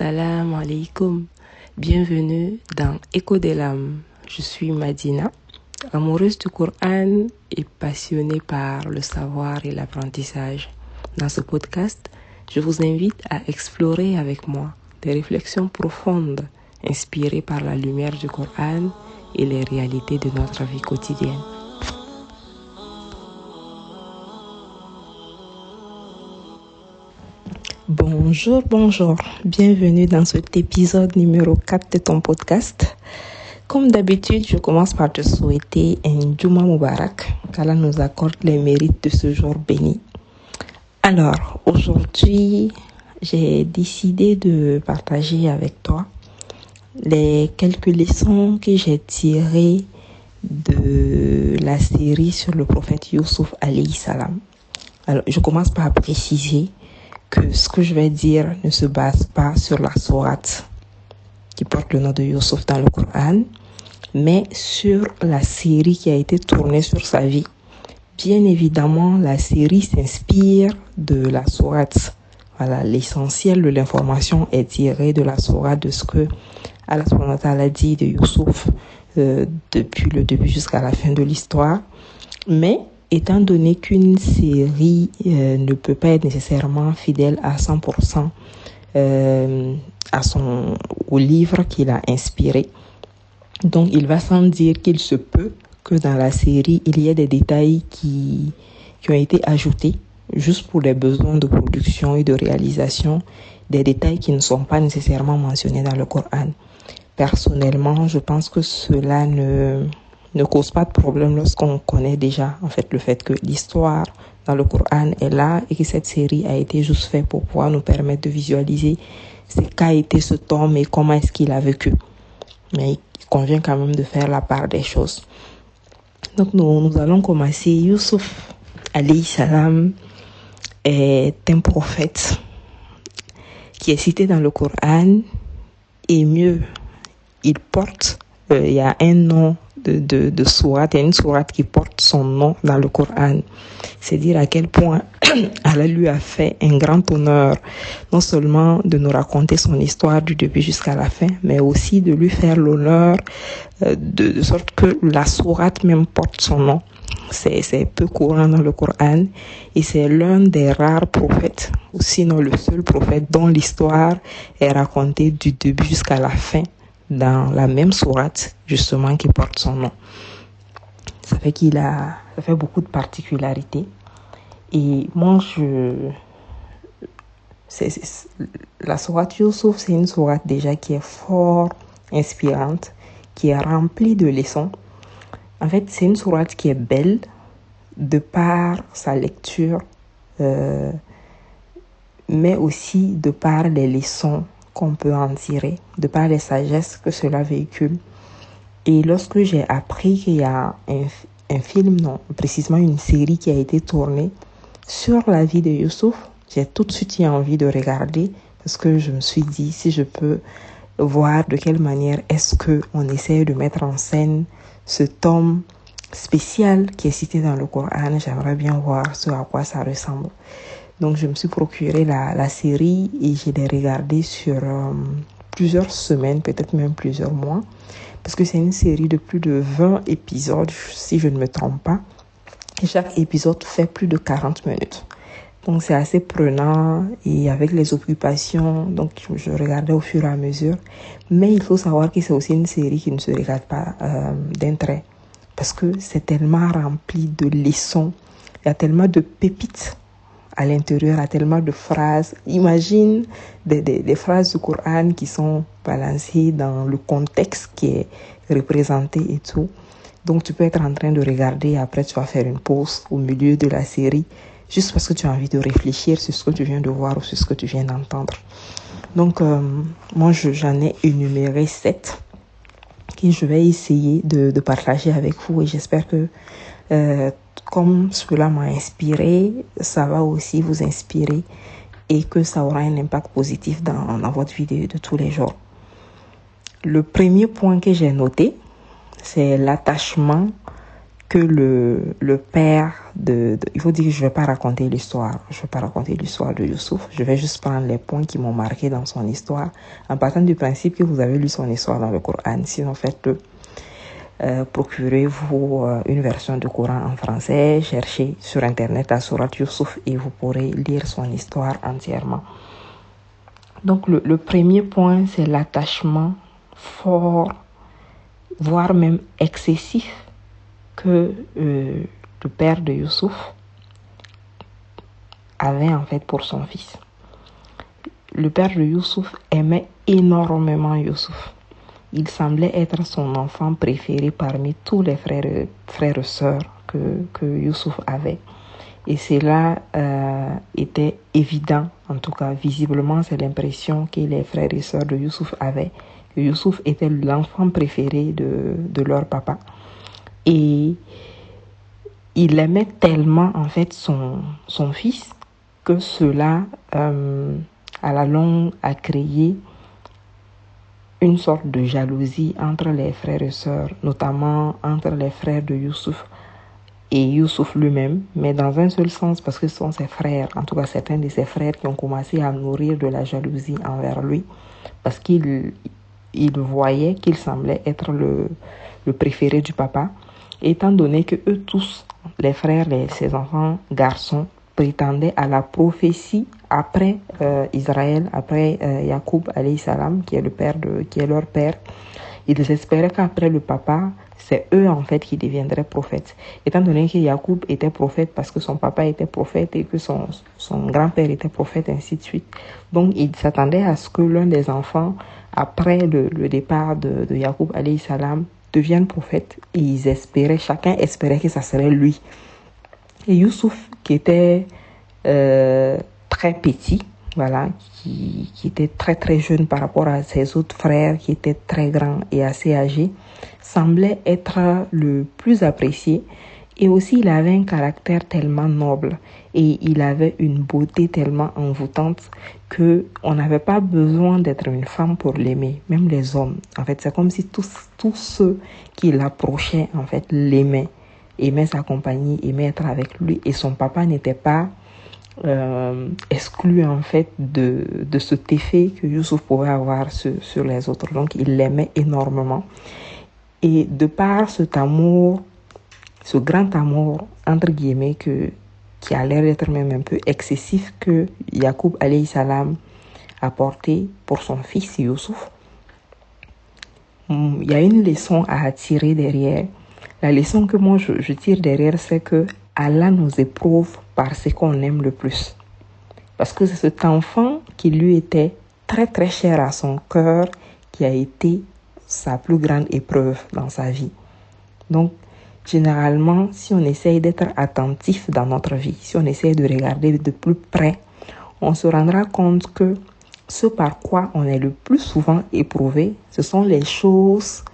Assalamu alaikum. Bienvenue dans Écho de l'âme. Je suis Madina, amoureuse du Coran et passionnée par le savoir et l'apprentissage. Dans ce podcast, je vous invite à explorer avec moi des réflexions profondes inspirées par la lumière du Coran et les réalités de notre vie quotidienne. Bonjour, bienvenue dans cet épisode numéro 4 de ton podcast. Comme d'habitude, je commence par te souhaiter un Juma Mubarak, qu'Allah nous accorde les mérites de ce jour béni. Alors, aujourd'hui, j'ai décidé de partager avec toi les quelques leçons que j'ai tirées de la série sur le prophète Youssouf alayhi salam. Alors, je commence par préciser que ce que je vais dire ne se base pas sur la sourate qui porte le nom de Youssouf dans le Coran, mais sur la série qui a été tournée sur sa vie. Bien évidemment, la série s'inspire de la sourate. Voilà, l'essentiel de l'information est tiré de la sourate, de ce que Allah subhanahu wa ta'ala dit de Youssouf depuis le début jusqu'à la fin de l'histoire. Mais étant donné qu'une série ne peut pas être nécessairement fidèle à 100% au livre qu'il a inspiré, donc il va sans dire qu'il se peut que dans la série, il y ait des détails qui ont été ajoutés juste pour les besoins de production et de réalisation, des détails qui ne sont pas nécessairement mentionnés dans le Coran. Personnellement, je pense que cela ne cause pas de problème lorsqu'on connaît déjà en fait le fait que l'histoire dans le Coran est là et que cette série a été juste faite pour pouvoir nous permettre de visualiser ce qu'a été ce tome et comment est-ce qu'il a vécu. Mais il convient quand même de faire la part des choses. Donc nous allons commencer. Youssouf alayhi salam est un prophète qui est cité dans le Coran et mieux, il porte, il y a un nom de sourate, il y a une sourate qui porte son nom dans le Coran. C'est dire à quel point Allah lui a fait un grand honneur, non seulement de nous raconter son histoire du début jusqu'à la fin, mais aussi de lui faire l'honneur de sorte que la sourate même porte son nom. C'est peu courant dans le Coran et c'est l'un des rares prophètes, ou sinon le seul prophète dont l'histoire est racontée du début jusqu'à la fin dans la même sourate justement qui porte son nom. Ça fait beaucoup de particularités. Et moi, la sourate Youssouf, c'est une sourate déjà qui est fort inspirante, qui est remplie de leçons. En fait, c'est une sourate qui est belle de par sa lecture, mais aussi de par les leçons qu'on peut en tirer, de par les sagesses que cela véhicule. Et lorsque j'ai appris qu'il y a un film, non, précisément une série qui a été tournée sur la vie de Youssouf, j'ai tout de suite eu envie de regarder parce que je me suis dit, si je peux voir de quelle manière est-ce qu'on essaie de mettre en scène ce tome spécial qui est cité dans le Coran, j'aimerais bien voir ce à quoi ça ressemble. Donc je me suis procuré la série et je l'ai regardée sur plusieurs semaines, peut-être même plusieurs mois, parce que c'est une série de plus de 20 épisodes, si je ne me trompe pas. Et chaque épisode fait plus de 40 minutes. Donc c'est assez prenant et avec les occupations, donc je regardais au fur et à mesure. Mais il faut savoir que c'est aussi une série qui ne se regarde pas d'un trait, parce que c'est tellement rempli de leçons, il y a tellement de pépites à l'intérieur, il y a tellement de phrases. Imagine des phrases du Coran qui sont balancées dans le contexte qui est représenté et tout. Donc tu peux être en train de regarder et après tu vas faire une pause au milieu de la série juste parce que tu as envie de réfléchir sur ce que tu viens de voir ou sur ce que tu viens d'entendre. Donc moi j'en ai énuméré 7 que je vais essayer de partager avec vous et j'espère que comme cela m'a inspiré, ça va aussi vous inspirer et que ça aura un impact positif dans votre vie de tous les jours. Le premier point que j'ai noté, c'est l'attachement que le père il faut dire que je vais pas raconter l'histoire. Je vais pas raconter l'histoire de Youssouf. Je vais juste prendre les points qui m'ont marqué dans son histoire, en partant du principe que vous avez lu son histoire dans le Coran. Sinon, faites-le. Procurez-vous une version du Coran en français, cherchez sur internet la sourate Youssouf et vous pourrez lire son histoire entièrement. Donc le premier point, c'est l'attachement fort, voire même excessif, que le père de Youssouf avait en fait pour son fils. Le père de Youssouf aimait énormément Youssouf. Il semblait être son enfant préféré parmi tous les frères et sœurs que Youssouf avait. Et cela était évident, en tout cas visiblement, c'est l'impression que les frères et sœurs de Youssouf avaient. Que Youssouf était l'enfant préféré de leur papa. Et il aimait tellement en fait son fils que cela, à la longue, a créé une sorte de jalousie entre les frères et sœurs, notamment entre les frères de Youssouf et Youssouf lui-même, mais dans un seul sens, parce que ce sont ses frères, en tout cas certains de ses frères, qui ont commencé à nourrir de la jalousie envers lui, parce qu'il voyait qu'il semblait être le préféré du papa, étant donné que eux tous, les frères, ses enfants garçons, prétendaient à la prophétie après Israël, après Yacoub alayhi salam, qui est leur père. Ils espéraient qu'après le papa, c'est eux en fait qui deviendraient prophètes. Étant donné que Yacoub était prophète parce que son papa était prophète et que son grand-père était prophète, ainsi de suite. Donc ils s'attendaient à ce que l'un des enfants, après le départ de Yacoub alayhi salam, devienne prophète. Et ils espéraient, chacun espérait que ça serait lui. Et Youssouf, qui était très petit, voilà, qui était très très jeune par rapport à ses autres frères qui étaient très grands et assez âgés, semblait être le plus apprécié. Et aussi, il avait un caractère tellement noble et il avait une beauté tellement envoûtante que on n'avait pas besoin d'être une femme pour l'aimer, même les hommes. En fait, c'est comme si tous ceux qui l'approchaient, en fait, l'aimaient, aimaient sa compagnie, aimaient être avec lui. Et son papa n'était pas exclu en fait de cet effet que Youssouf pouvait avoir sur les autres. Donc il l'aimait énormément. Et de par cet amour, ce grand amour, entre guillemets, qui a l'air d'être même un peu excessif, que Yacoub alayhi salam a porté pour son fils Youssouf, il y a une leçon à tirer derrière. La leçon que moi je tire derrière, c'est que Allah nous éprouve par ce qu'on aime le plus. Parce que c'est cet enfant qui lui était très très cher à son cœur qui a été sa plus grande épreuve dans sa vie. Donc, généralement, si on essaye d'être attentif dans notre vie, si on essaye de regarder de plus près, on se rendra compte que ce par quoi on est le plus souvent éprouvé, ce sont les choses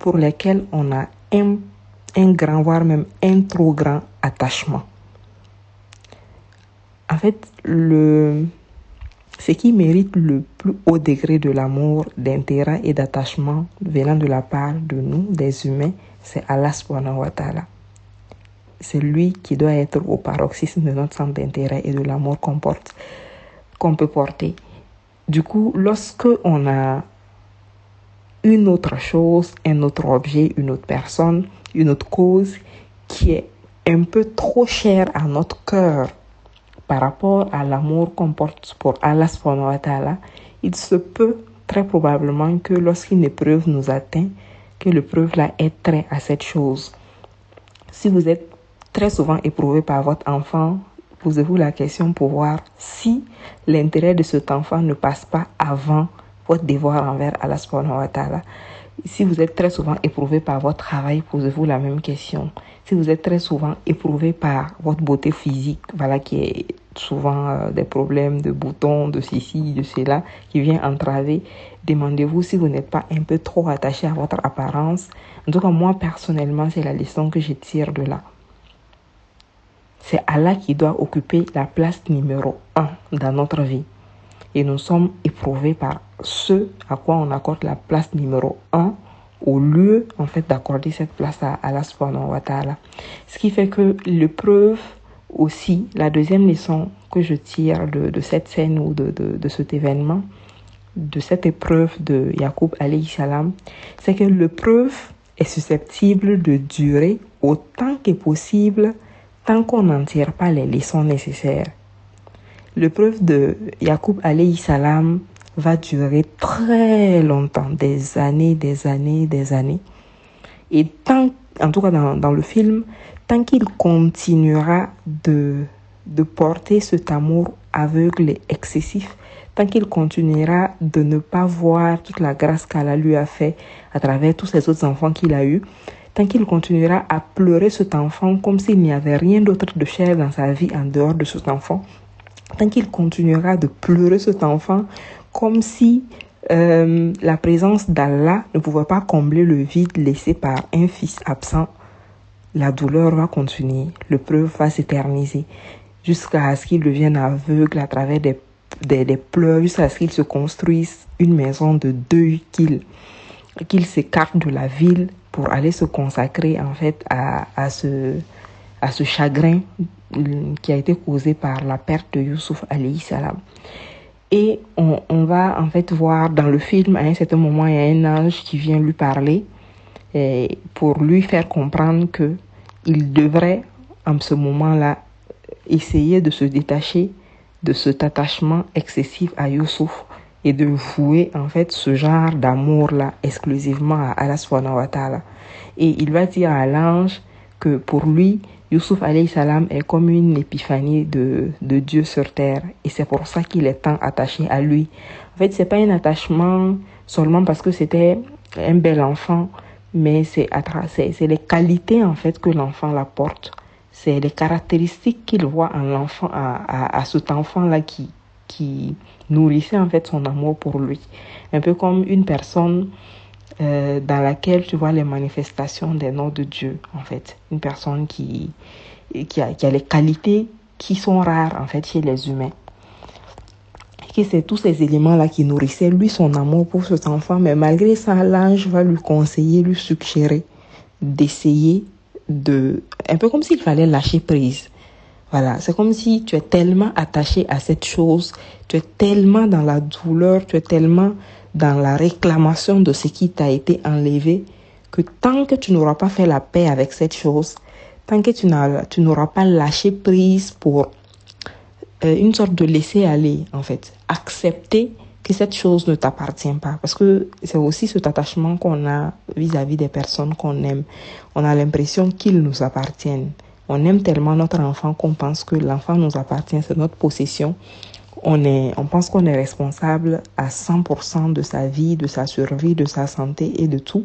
pour lesquelles on a un grand, voire même un trop grand attachement. En fait, ce qui mérite le plus haut degré de l'amour, d'intérêt et d'attachement venant de la part de nous, des humains, c'est Allah subhanahu wa ta'ala. C'est lui qui doit être au paroxysme de notre centre d'intérêt et de l'amour qu'on peut porter. Du coup, lorsque on a une autre chose, un autre objet, une autre personne, une autre cause qui est un peu trop chère à notre cœur par rapport à l'amour qu'on porte pour Allah subhanahu wa ta'ala, il se peut très probablement que lorsqu'une épreuve nous atteint, que l'épreuve là est trait à cette chose. Si vous êtes très souvent éprouvé par votre enfant, posez-vous la question pour voir si l'intérêt de cet enfant ne passe pas avant votre devoir envers Allah subhanahu wa ta'ala. Si vous êtes très souvent éprouvé par votre travail, posez-vous la même question. Si vous êtes très souvent éprouvé par votre beauté physique, voilà, qui est souvent des problèmes de boutons, de ceci, de cela, qui vient entraver, demandez-vous si vous n'êtes pas un peu trop attaché à votre apparence. En tout cas, moi, personnellement, c'est la leçon que je tire de là. C'est Allah qui doit occuper la place numéro 1 dans notre vie. Et nous sommes éprouvés par ce à quoi on accorde la place numéro 1 au lieu, en fait, d'accorder cette place à Allah subhanahu wa ta'ala. Ce qui fait que l'épreuve aussi, la deuxième leçon que je tire de cette scène ou de cet événement, de cette épreuve de Yacoub alayhi salam, c'est que l'épreuve est susceptible de durer autant que possible tant qu'on n'en tire pas les leçons nécessaires. L'épreuve de Yacoub alayhi salam va durer très longtemps, des années. Et tant, en tout cas dans le film, tant qu'il continuera de porter cet amour aveugle et excessif, tant qu'il continuera de ne pas voir toute la grâce qu'Allah lui a fait à travers tous ces autres enfants qu'il a eus, tant qu'il continuera à pleurer cet enfant comme s'il n'y avait rien d'autre de cher dans sa vie en dehors de cet enfant, tant qu'il continuera de pleurer cet enfant comme si la présence d'Allah ne pouvait pas combler le vide laissé par un fils absent, la douleur va continuer, l'épreuve va s'éterniser jusqu'à ce qu'il devienne aveugle à travers des pleurs, jusqu'à ce qu'il se construise une maison de deuil, qu'il s'écarte de la ville pour aller se consacrer en fait à ce chagrin qui a été causé par la perte de Youssouf alayhi salam. Et on va en fait voir dans le film, à un certain moment, il y a un ange qui vient lui parler pour lui faire comprendre qu'il devrait, en ce moment-là, essayer de se détacher de cet attachement excessif à Youssouf et de vouer en fait ce genre d'amour-là exclusivement à Allah subhanahu wa ta'ala. Et il va dire à l'ange que pour lui, Youssouf alayhi salam est comme une épiphanie de Dieu sur terre. Et c'est pour ça qu'il est tant attaché à lui. En fait, c'est pas un attachement seulement parce que c'était un bel enfant, mais c'est les qualités en fait que l'enfant l'apporte. C'est les caractéristiques qu'il voit en l'enfant, à cet enfant-là qui nourrissait en fait son amour pour lui. Un peu comme une personne dans laquelle tu vois les manifestations des noms de Dieu, en fait. Une personne qui a les qualités qui sont rares, en fait, chez les humains. Et que c'est tous ces éléments-là qui nourrissaient, lui, son amour pour cet enfant. Mais malgré ça, l'ange va lui conseiller, lui suggérer d'essayer un peu comme s'il fallait lâcher prise. Voilà, c'est comme si tu es tellement attaché à cette chose, tu es tellement dans la douleur, tu es tellement dans la réclamation de ce qui t'a été enlevé, que tant que tu n'auras pas fait la paix avec cette chose, tant que tu n'auras pas lâché prise pour une sorte de laisser aller, en fait, accepter que cette chose ne t'appartient pas. Parce que c'est aussi cet attachement qu'on a vis-à-vis des personnes qu'on aime. On a l'impression qu'ils nous appartiennent. On aime tellement notre enfant qu'on pense que l'enfant nous appartient, c'est notre possession. On pense qu'on est responsable à 100% de sa vie, de sa survie, de sa santé et de tout.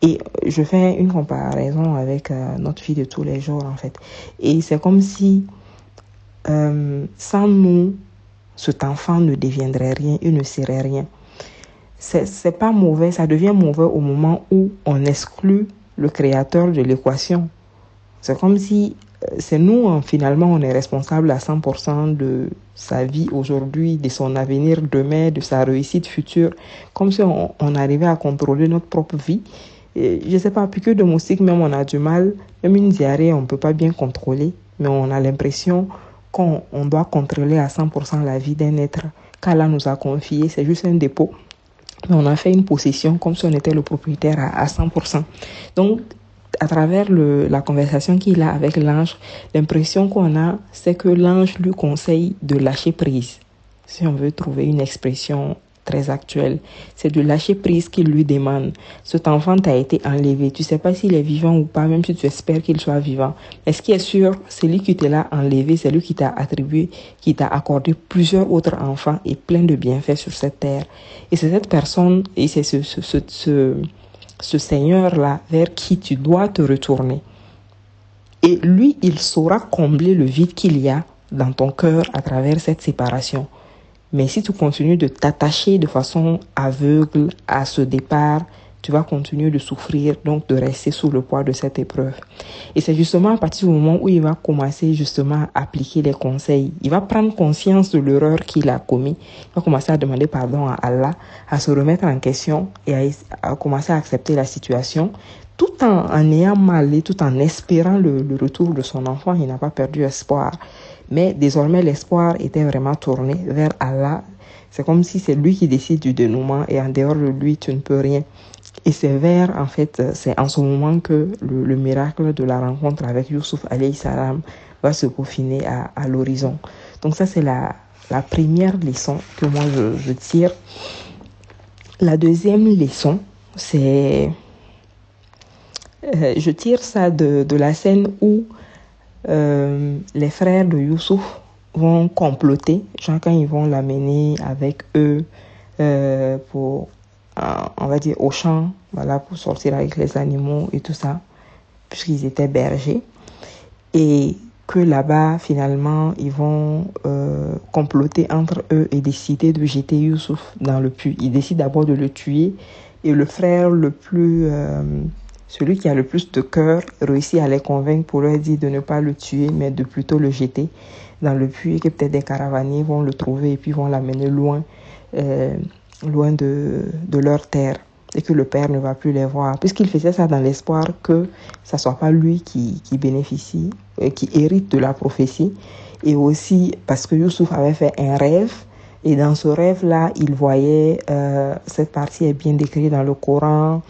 Et je fais une comparaison avec notre vie de tous les jours, en fait. Et c'est comme si, sans nous, cet enfant ne deviendrait rien, il ne serait rien. C'est pas mauvais, ça devient mauvais au moment où on exclut le créateur de l'équation. C'est comme si c'est nous, finalement, on est responsable à 100% de sa vie aujourd'hui, de son avenir demain, de sa réussite future, comme si on arrivait à contrôler notre propre vie. Et, je sais pas, piqûre de moustique, même on a du mal, même une diarrhée, on peut pas bien contrôler, mais on a l'impression qu'on doit contrôler à 100% la vie d'un être qu'Allah nous a confié, c'est juste un dépôt. Mais on a fait une possession comme si on était le propriétaire à 100%. Donc, à travers la conversation qu'il a avec l'ange, l'impression qu'on a, c'est que l'ange lui conseille de lâcher prise. Si on veut trouver une expression très actuelle, c'est de lâcher prise qu'il lui demande. Cet enfant t'a été enlevé. Tu sais pas s'il est vivant ou pas, même si tu espères qu'il soit vivant. Mais ce qui est sûr, c'est lui qui te l'a enlevé, c'est lui qui t'a attribué, qui t'a accordé plusieurs autres enfants et plein de bienfaits sur cette terre. Et c'est cette personne, et c'est ce Seigneur-là vers qui tu dois te retourner. Et lui, il saura combler le vide qu'il y a dans ton cœur à travers cette séparation. Mais si tu continues de t'attacher de façon aveugle à ce départ, tu vas continuer de souffrir, donc de rester sous le poids de cette épreuve. Et c'est justement à partir du moment où il va commencer justement à appliquer les conseils, il va prendre conscience de l'erreur qu'il a commis, il va commencer à demander pardon à Allah, à se remettre en question et à commencer à accepter la situation, tout en ayant mal et tout en espérant le retour de son enfant. Il n'a pas perdu espoir. Mais désormais, l'espoir était vraiment tourné vers Allah. C'est comme si c'est lui qui décide du dénouement et en dehors de lui, tu ne peux rien. Et c'est c'est en ce moment que le miracle de la rencontre avec Youssouf alayhi salam va se peaufiner à l'horizon. Donc ça, c'est la première leçon que moi je tire. La deuxième leçon, c'est... je tire ça de la scène où les frères de Youssouf vont comploter, genre quand ils vont l'amener avec eux pour, on va dire, au champ, voilà, pour sortir avec les animaux et tout ça, puisqu'ils étaient bergers. Et que là-bas, finalement, ils vont comploter entre eux et décider de jeter Youssouf dans le puits. Ils décident d'abord de le tuer et le frère le plus... celui qui a le plus de cœur réussit à les convaincre pour leur dire de ne pas le tuer, mais de plutôt le jeter dans le puits et que peut-être des caravaniers vont le trouver et puis vont l'amener loin de leur terre et que le père ne va plus les voir. Puisqu'il faisait ça dans l'espoir que ça ne soit pas lui qui bénéficie, qui hérite de la prophétie. Et aussi parce que Youssouf avait fait un rêve. Et dans ce rêve-là, il voyait, cette partie est bien décrite dans le Coran.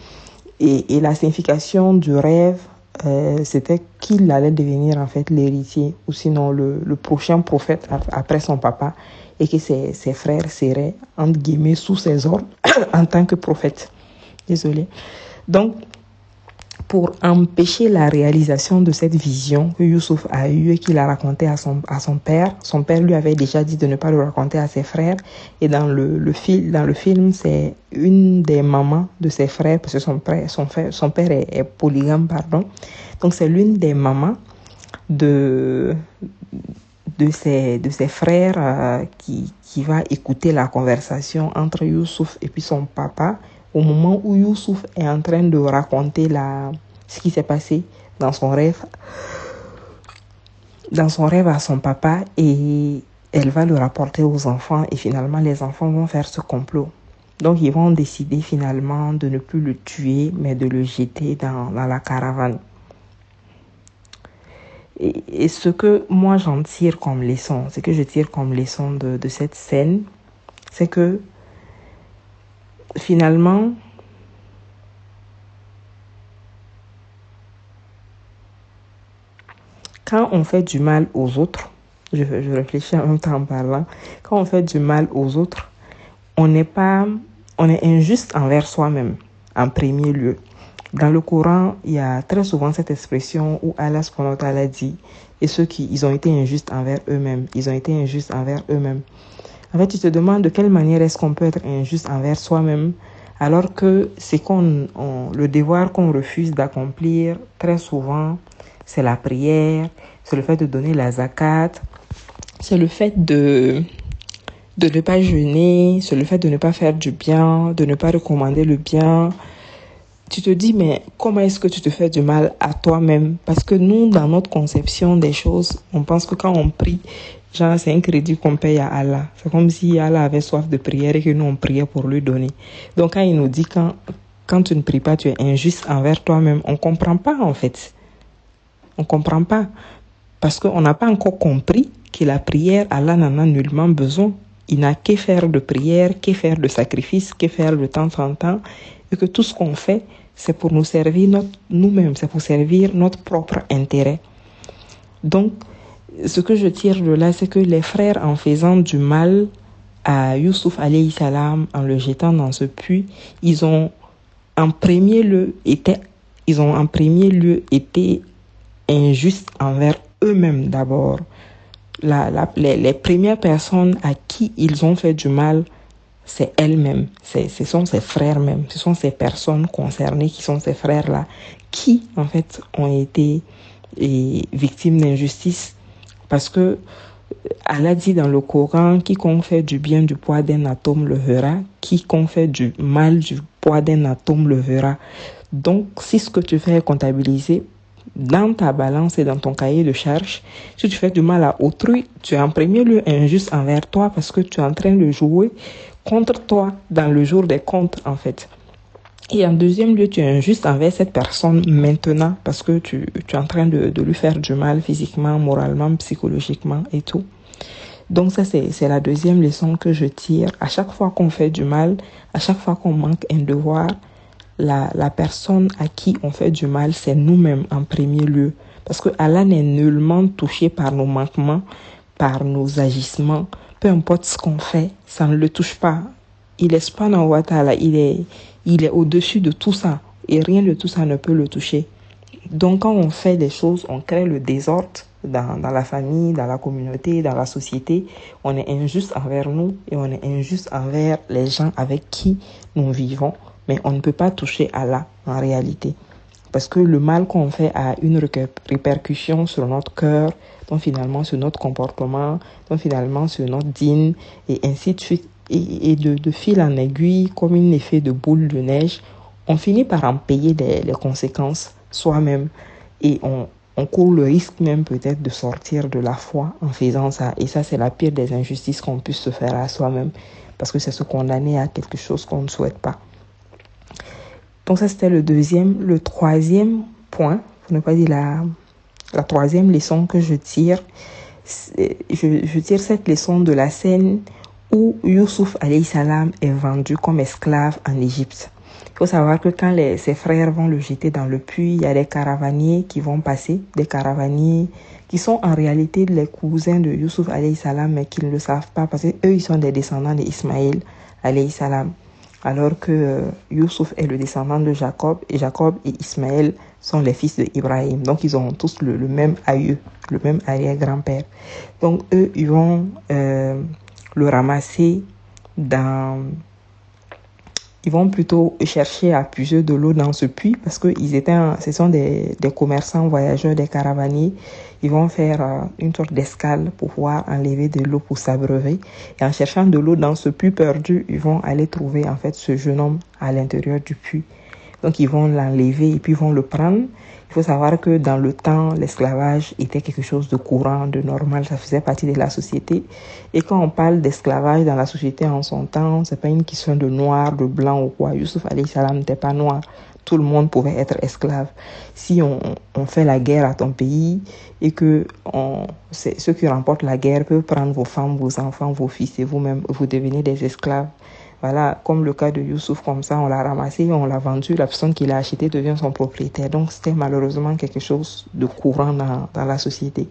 Et la signification du rêve, c'était qu'il allait devenir en fait l'héritier ou sinon le prochain prophète après son papa et que ses frères seraient entre guillemets sous ses ordres en tant que prophète. Désolée. Donc, pour empêcher la réalisation de cette vision que Youssouf a eue et qu'il a raconté à son père. Son père lui avait déjà dit de ne pas le raconter à ses frères. Et dans le film, c'est une des mamans de ses frères, parce que son père est polygame, pardon. Donc c'est l'une des mamans de ses frères qui va écouter la conversation entre Youssouf et puis son papa au moment où Youssouf est en train de raconter ce qui s'est passé dans son rêve à son papa, et elle va le rapporter aux enfants et finalement les enfants vont faire ce complot. Donc ils vont décider finalement de ne plus le tuer mais de le jeter dans la caravane. Et ce que moi j'en tire comme leçon, de cette scène, c'est que finalement, quand on fait du mal aux autres, je réfléchis en même temps en parlant, quand on fait du mal aux autres, on est injuste envers soi-même, en premier lieu. Dans le Coran, il y a très souvent cette expression où Allah subhanahu wa ta'ala dit, et ceux ils ont été injustes envers eux-mêmes, En fait, tu te demandes de quelle manière est-ce qu'on peut être injuste envers soi-même, alors que c'est le devoir qu'on refuse d'accomplir très souvent, c'est la prière, c'est le fait de donner la zakat, c'est le fait de ne pas jeûner, c'est le fait de ne pas faire du bien, de ne pas recommander le bien. Tu te dis, mais comment est-ce que tu te fais du mal à toi-même? Parce que nous, dans notre conception des choses, on pense que quand on prie, genre c'est un crédit qu'on paye à Allah. C'est comme si Allah avait soif de prière et que nous on priait pour lui donner. Donc quand il nous dit quand tu ne pries pas, tu es injuste envers toi-même, on comprend pas en fait. On comprend pas. Parce qu'on n'a pas encore compris que la prière, Allah n'en a nullement besoin. Il n'a qu'à faire de prière, qu'à faire de sacrifice, qu'à faire de temps en temps. Et que tout ce qu'on fait, c'est pour nous servir nous-mêmes, c'est pour servir notre propre intérêt. Donc, ce que je tire de là, c'est que les frères, en faisant du mal à Youssouf alayhi salam, en le jetant dans ce puits, ils ont en premier lieu été injustes envers eux-mêmes d'abord. Les premières personnes à qui ils ont fait du mal, c'est elles-mêmes, ce sont ces frères même, ce sont ces personnes concernées qui sont ces frères-là, qui en fait ont été victimes d'injustice. Parce que Allah dit dans le Coran, quiconque fait du bien du poids d'un atome le verra, quiconque fait du mal du poids d'un atome le verra. Donc, si ce que tu fais est comptabilisé dans ta balance et dans ton cahier de charges, si tu fais du mal à autrui, tu es en premier lieu injuste envers toi parce que tu es en train de jouer contre toi dans le jour des comptes, en fait. Et en deuxième lieu, tu es injuste envers cette personne maintenant parce que tu es en train de lui faire du mal physiquement, moralement, psychologiquement et tout. Donc ça, c'est la deuxième leçon que je tire. À chaque fois qu'on fait du mal, à chaque fois qu'on manque un devoir, la personne à qui on fait du mal, c'est nous-mêmes en premier lieu. Parce que Allah n'est nullement touché par nos manquements, par nos agissements. Peu importe ce qu'on fait, ça ne le touche pas. Il est subhanahu wa ta'ala, il est au-dessus de tout ça. Et rien de tout ça ne peut le toucher. Donc quand on fait des choses, on crée le désordre dans la famille, dans la communauté, dans la société. On est injuste envers nous et on est injuste envers les gens avec qui nous vivons. Mais on ne peut pas toucher Allah en réalité. Parce que le mal qu'on fait a une répercussion sur notre cœur, donc finalement sur notre comportement, donc finalement sur notre dîne, et ainsi de suite. Et de fil en aiguille, comme un effet de boule de neige, on finit par en payer les conséquences soi-même. Et on court le risque même peut-être de sortir de la foi en faisant ça. Et ça, c'est la pire des injustices qu'on puisse se faire à soi-même. Parce que c'est se condamner à quelque chose qu'on ne souhaite pas. Donc ça, c'était le deuxième. Le troisième point, pour ne pas dire la troisième leçon que je tire, je tire cette leçon de la scène où Youssouf alayhi salam est vendu comme esclave en Égypte. Il faut savoir que quand ses frères vont le jeter dans le puits, il y a des caravaniers qui vont passer, des caravaniers qui sont en réalité les cousins de Youssouf alayhi salam, mais qui ne le savent pas parce qu'eux, ils sont des descendants d'Ismaël alayhi salam. Alors que Youssouf est le descendant de Jacob, et Jacob et Ismaël sont les fils d'Ibrahim. Donc, ils ont tous le même aïeux, le même arrière-grand-père. Donc, eux, ils vont le ramasser ils vont plutôt chercher à puiser de l'eau dans ce puits parce que ce sont des commerçants, voyageurs, des caravaniers. Ils vont faire une sorte d'escale pour pouvoir enlever de l'eau pour s'abreuver. Et en cherchant de l'eau dans ce puits perdu, ils vont aller trouver en fait ce jeune homme à l'intérieur du puits. Donc ils vont l'enlever et puis ils vont le prendre. Il faut savoir que dans le temps, l'esclavage était quelque chose de courant, de normal, ça faisait partie de la société. Et quand on parle d'esclavage dans la société en son temps, c'est pas une question de noir, de blanc ou quoi. Youssouf alayhi salam n'était pas noir. Tout le monde pouvait être esclave. Si on fait la guerre à ton pays et que ceux qui remportent la guerre peuvent prendre vos femmes, vos enfants, vos fils et vous-même, vous devenez des esclaves. Voilà, comme le cas de Youssouf, comme ça, on l'a ramassé, on l'a vendu, la personne qui l'a acheté devient son propriétaire. Donc, c'était malheureusement quelque chose de courant dans la société.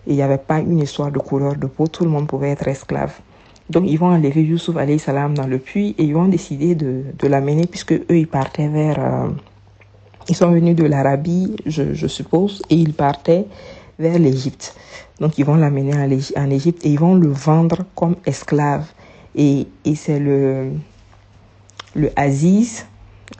Et il n'y avait pas une histoire de couleur de peau, tout le monde pouvait être esclave. Donc, ils vont enlever Youssouf alayhi salam dans le puits et ils vont décider de l'amener puisque eux, ils partaient ils sont venus de l'Arabie, je suppose, et ils partaient vers l'Égypte. Donc, ils vont l'amener en Égypte et ils vont le vendre comme esclave. Et c'est le Aziz.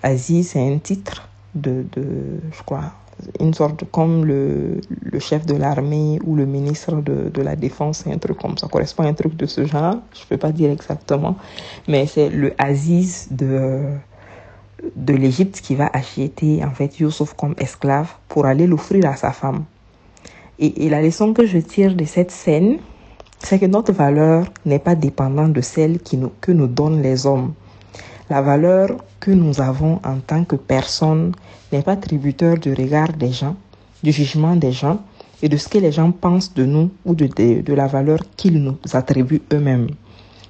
Aziz, c'est un titre je crois, une sorte comme le chef de l'armée ou le ministre de la défense, c'est un truc comme ça, correspond à un truc de ce genre, je peux pas dire exactement, mais c'est le Aziz de l'Égypte qui va acheter en fait Youssouf comme esclave pour aller l'offrir à sa femme. Et la leçon que je tire de cette scène, c'est que notre valeur n'est pas dépendante de celle que nous donnent les hommes. La valeur que nous avons en tant que personne n'est pas tributaire du regard des gens, du jugement des gens et de ce que les gens pensent de nous ou de la valeur qu'ils nous attribuent eux-mêmes.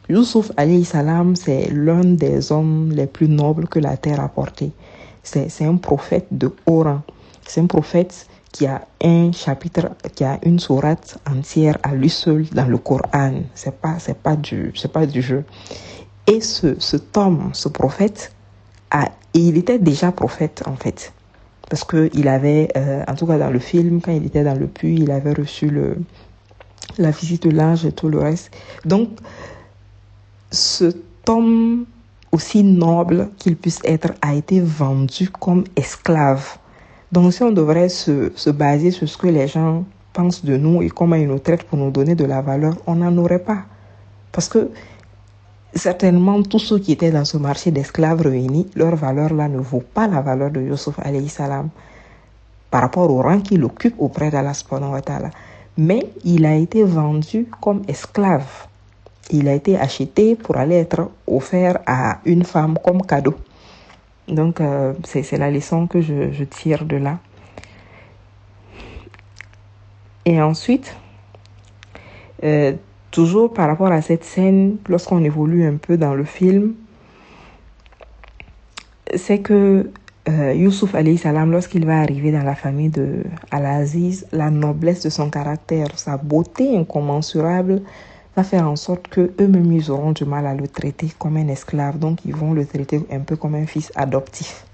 Youssouf alayhi salam, c'est l'un des hommes les plus nobles que la terre a porté. C'est un prophète de haut rang. C'est un prophète qui a un chapitre, qui a une sourate entière à lui seul dans le Coran. C'est pas du jeu. Et cet homme, ce prophète, il était déjà prophète en fait. Parce que il avait, en tout cas dans le film, quand il était dans le puits, il avait reçu la visite de l'ange et tout le reste. Donc, cet homme, aussi noble qu'il puisse être, a été vendu comme esclave. Donc, si on devrait se baser sur ce que les gens pensent de nous et comment ils nous traitent pour nous donner de la valeur, on n'en aurait pas. Parce que certainement, tous ceux qui étaient dans ce marché d'esclaves réunis, leur valeur là ne vaut pas la valeur de Youssouf alayhi salam par rapport au rang qu'il occupe auprès d'Allah subhanahu wa ta'ala. Mais il a été vendu comme esclave. Il a été acheté pour aller être offert à une femme comme cadeau. Donc, c'est la leçon que je tire de là. Et ensuite, toujours par rapport à cette scène, lorsqu'on évolue un peu dans le film, c'est que Youssouf alayhi salam, lorsqu'il va arriver dans la famille de Al-Aziz, la noblesse de son caractère, sa beauté incommensurable, va faire en sorte qu'eux-mêmes, ils auront du mal à le traiter comme un esclave. Donc, ils vont le traiter un peu comme un fils adoptif.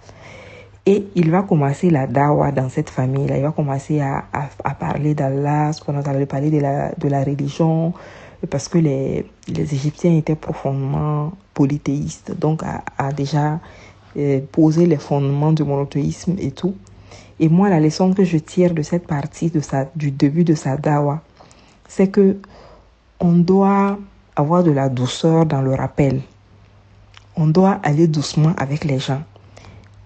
Et il va commencer la dawa dans cette famille-là. Il va commencer à parler d'Allah, à parler de la religion, parce que les Égyptiens étaient profondément polythéistes. Donc, a déjà posé les fondements du monothéisme et tout. Et moi, la leçon que je tire de cette partie, du début de sa dawa, c'est que on doit avoir de la douceur dans le rappel. On doit aller doucement avec les gens.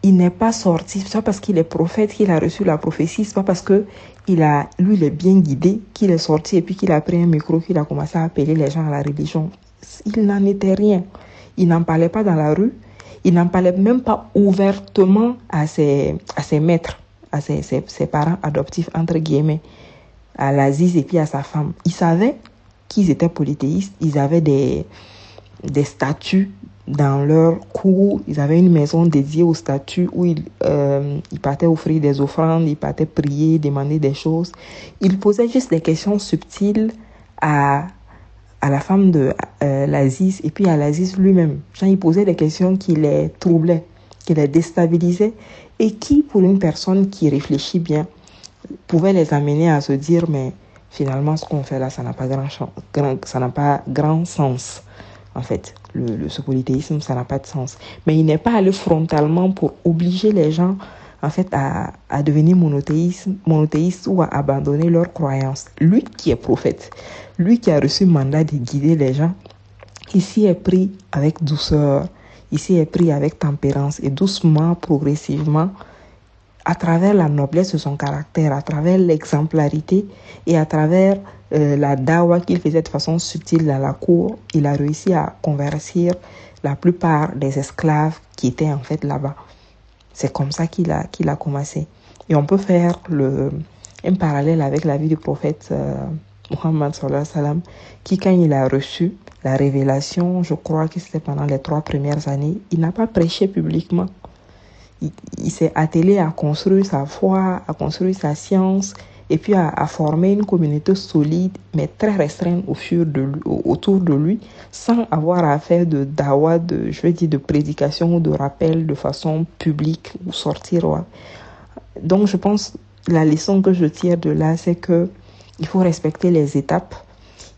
Il n'est pas sorti, c'est pas parce qu'il est prophète qu'il a reçu la prophétie, c'est pas parce que lui, il est bien guidé qu'il est sorti et puis qu'il a pris un micro, qu'il a commencé à appeler les gens à la religion. Il n'en était rien. Il n'en parlait pas dans la rue. Il n'en parlait même pas ouvertement à ses maîtres, à ses parents adoptifs, entre guillemets, à l'Aziz et puis à sa femme. Il savait qu'ils étaient polythéistes, ils avaient des statues dans leur cour, ils avaient une maison dédiée aux statues où ils partaient offrir des offrandes, ils partaient prier, demander des choses. Ils posaient juste des questions subtiles à la femme de l'Aziz et puis à l'Aziz lui-même. Genre, il posait des questions qui les troublaient, qui les déstabilisaient et qui, pour une personne qui réfléchit bien, pouvaient les amener à se dire, mais finalement, ce qu'on fait là, ça n'a pas grand sens. En fait, ce polythéisme, ça n'a pas de sens. Mais il n'est pas allé frontalement pour obliger les gens, en fait, à devenir monothéistes ou à abandonner leurs croyances. Lui qui est prophète, lui qui a reçu le mandat de guider les gens, il s'y est pris avec douceur, il s'y est pris avec tempérance et doucement, progressivement, à travers la noblesse de son caractère, à travers l'exemplarité et à travers la dawa qu'il faisait de façon subtile dans la cour, il a réussi à convertir la plupart des esclaves qui étaient en fait là-bas. C'est comme ça qu'il a commencé. Et on peut faire un parallèle avec la vie du prophète Muhammad sallallahu alayhi wa sallam, qui quand il a reçu la révélation, je crois que c'était pendant les 3 premières années, il n'a pas prêché publiquement. Il s'est attelé à construire sa foi, à construire sa science et puis à former une communauté solide mais très restreinte autour de lui sans avoir à faire de dawa, de prédication ou de rappel de façon publique ou sortir. Ouais. Donc je pense la leçon que je tire de là, c'est que il faut respecter les étapes,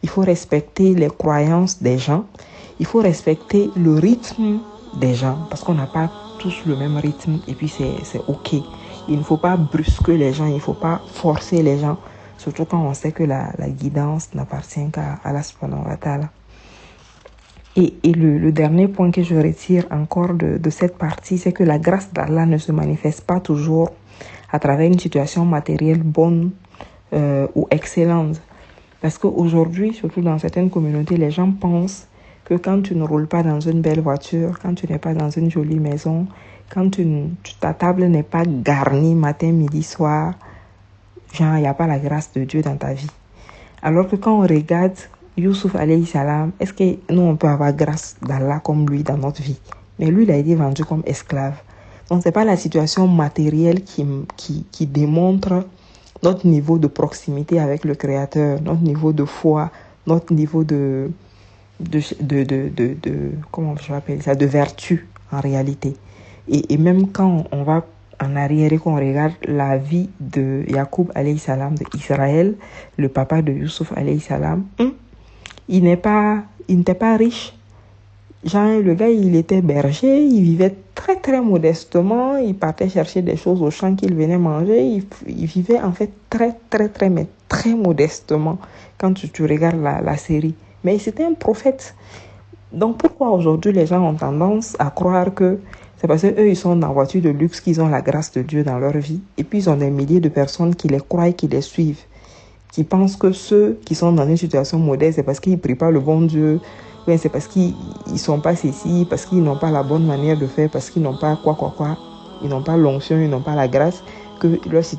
il faut respecter les croyances des gens, il faut respecter le rythme des gens parce qu'on n'a pas tous le même rythme et puis c'est ok. Il ne faut pas brusquer les gens, il ne faut pas forcer les gens, surtout quand on sait que la guidance n'appartient qu'à Allah subhanahu wa ta'ala. Et le dernier point que je retire encore de cette partie, c'est que la grâce d'Allah ne se manifeste pas toujours à travers une situation matérielle bonne ou excellente. Parce qu'aujourd'hui, surtout dans certaines communautés, les gens pensent que quand tu ne roules pas dans une belle voiture, quand tu n'es pas dans une jolie maison, quand ta table n'est pas garnie matin, midi, soir, genre, il n'y a pas la grâce de Dieu dans ta vie. Alors que quand on regarde Youssouf alayhi salam, est-ce que nous, on peut avoir grâce d'Allah comme lui dans notre vie? Mais lui, il a été vendu comme esclave. Donc, ce n'est pas la situation matérielle qui démontre notre niveau de proximité avec le Créateur, notre niveau de foi, notre niveau de comment je l'appelle ça, de vertu en réalité. Et même quand on va en arrière et qu'on regarde la vie de Yacoub alayhi salam, de Israël, le papa de Youssouf alayhi salam, il n'était pas riche. Genre, le gars, il était berger, il vivait très très modestement, il partait chercher des choses au champ qu'il venait manger, il vivait en fait très très très mais très modestement quand tu regardes la série. Mais c'était un prophète. Donc pourquoi aujourd'hui les gens ont tendance à croire que c'est parce qu'eux ils sont dans la voiture de luxe qu'ils ont la grâce de Dieu dans leur vie, et puis ils ont des milliers de personnes qui les croient, qui les suivent, qui pensent que ceux qui sont dans une situation modeste, c'est parce qu'ils ne prient pas le bon Dieu, ou c'est parce qu'ils ne sont pas ceci, parce qu'ils n'ont pas la bonne manière de faire, parce qu'ils n'ont pas quoi, ils n'ont pas l'onction, ils n'ont pas la grâce, que leur situation